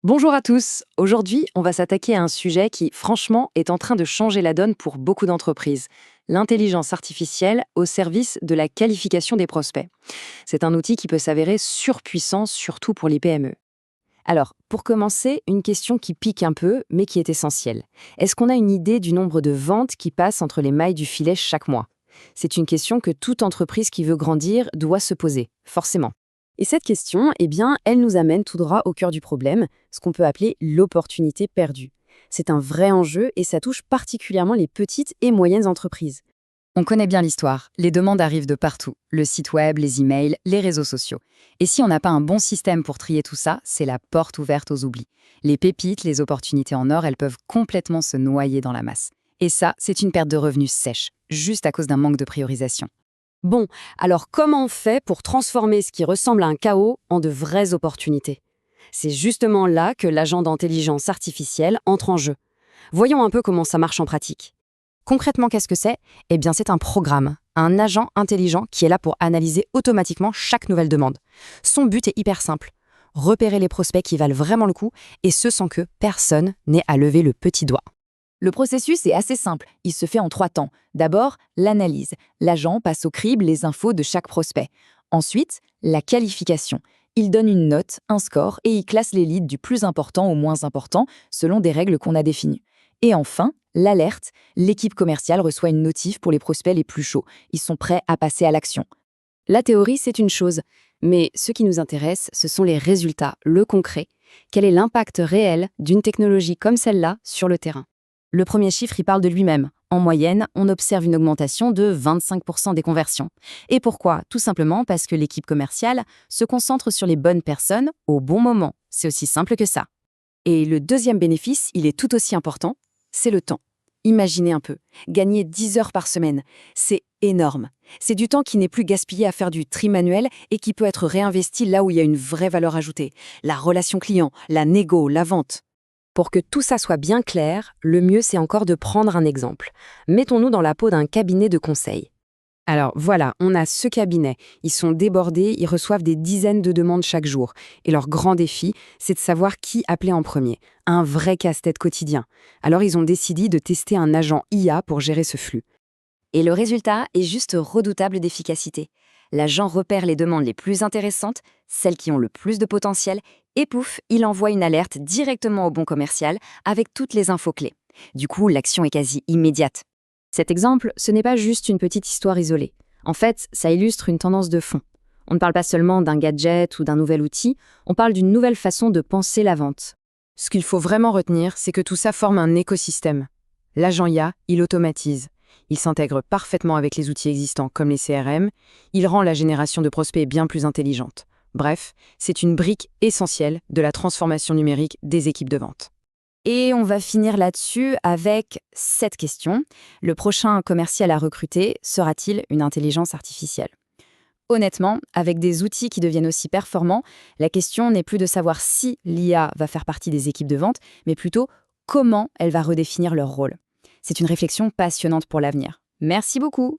Bonjour à tous. Aujourd'hui, on va s'attaquer à un sujet qui, franchement, est en train de changer la donne pour beaucoup d'entreprises. L'intelligence artificielle au service de la qualification des prospects. C'est un outil qui peut s'avérer surpuissant, surtout pour les PME. Alors, pour commencer, une question qui pique un peu, mais qui est essentielle. Est-ce qu'on a une idée du nombre de ventes qui passent entre les mailles du filet chaque mois? C'est une question que toute entreprise qui veut grandir doit se poser, forcément. Et cette question, eh bien, elle nous amène tout droit au cœur du problème, ce qu'on peut appeler l'opportunité perdue. C'est un vrai enjeu et ça touche particulièrement les petites et moyennes entreprises. On connaît bien l'histoire. Les demandes arrivent de partout. Le site web, les emails, les réseaux sociaux. Et si on n'a pas un bon système pour trier tout ça, c'est la porte ouverte aux oublis. Les pépites, les opportunités en or, elles peuvent complètement se noyer dans la masse. Et ça, c'est une perte de revenus sèche, juste à cause d'un manque de priorisation. Bon, alors comment on fait pour transformer ce qui ressemble à un chaos en de vraies opportunités? C'est justement là que l'agent d'intelligence artificielle entre en jeu. Voyons un peu comment ça marche en pratique. Concrètement, qu'est-ce que c'est? Eh bien, c'est un programme, un agent intelligent qui est là pour analyser automatiquement chaque nouvelle demande. Son but est hyper simple, repérer les prospects qui valent vraiment le coup, et ce sans que personne n'ait à lever le petit doigt. Le processus est assez simple. Il se fait en 3 temps. D'abord, l'analyse. L'agent passe au crible les infos de chaque prospect. Ensuite, la qualification. Il donne une note, un score, et il classe les leads du plus important au moins important, selon des règles qu'on a définies. Et enfin, l'alerte. L'équipe commerciale reçoit une notif pour les prospects les plus chauds. Ils sont prêts à passer à l'action. La théorie, c'est une chose, mais ce qui nous intéresse, ce sont les résultats, le concret. Quel est l'impact réel d'une technologie comme celle-là sur le terrain? Le premier chiffre, il parle de lui-même. En moyenne, on observe une augmentation de 25% des conversions. Et pourquoi? Tout simplement parce que l'équipe commerciale se concentre sur les bonnes personnes au bon moment. C'est aussi simple que ça. Et le deuxième bénéfice, il est tout aussi important, c'est le temps. Imaginez un peu, gagner 10 heures par semaine, c'est énorme. C'est du temps qui n'est plus gaspillé à faire du tri manuel et qui peut être réinvesti là où il y a une vraie valeur ajoutée. La relation client, la négo, la vente. Pour que tout ça soit bien clair, le mieux c'est encore de prendre un exemple. Mettons-nous dans la peau d'un cabinet de conseil. Alors voilà, on a ce cabinet. Ils sont débordés, ils reçoivent des dizaines de demandes chaque jour. Et leur grand défi, c'est de savoir qui appeler en premier. Un vrai casse-tête quotidien. Alors ils ont décidé de tester un agent IA pour gérer ce flux. Et le résultat est juste redoutable d'efficacité. L'agent repère les demandes les plus intéressantes, celles qui ont le plus de potentiel, et pouf, il envoie une alerte directement au bon commercial avec toutes les infos clés. Du coup, l'action est quasi immédiate. Cet exemple, ce n'est pas juste une petite histoire isolée. En fait, ça illustre une tendance de fond. On ne parle pas seulement d'un gadget ou d'un nouvel outil, on parle d'une nouvelle façon de penser la vente. Ce qu'il faut vraiment retenir, c'est que tout ça forme un écosystème. L'agent IA, il automatise. Il s'intègre parfaitement avec les outils existants comme les CRM, il rend la génération de prospects bien plus intelligente. Bref, c'est une brique essentielle de la transformation numérique des équipes de vente. Et on va finir là-dessus avec cette question. Le prochain commercial à recruter sera-t-il une intelligence artificielle? Honnêtement, avec des outils qui deviennent aussi performants, la question n'est plus de savoir si l'IA va faire partie des équipes de vente, mais plutôt comment elle va redéfinir leur rôle. C'est une réflexion passionnante pour l'avenir. Merci beaucoup!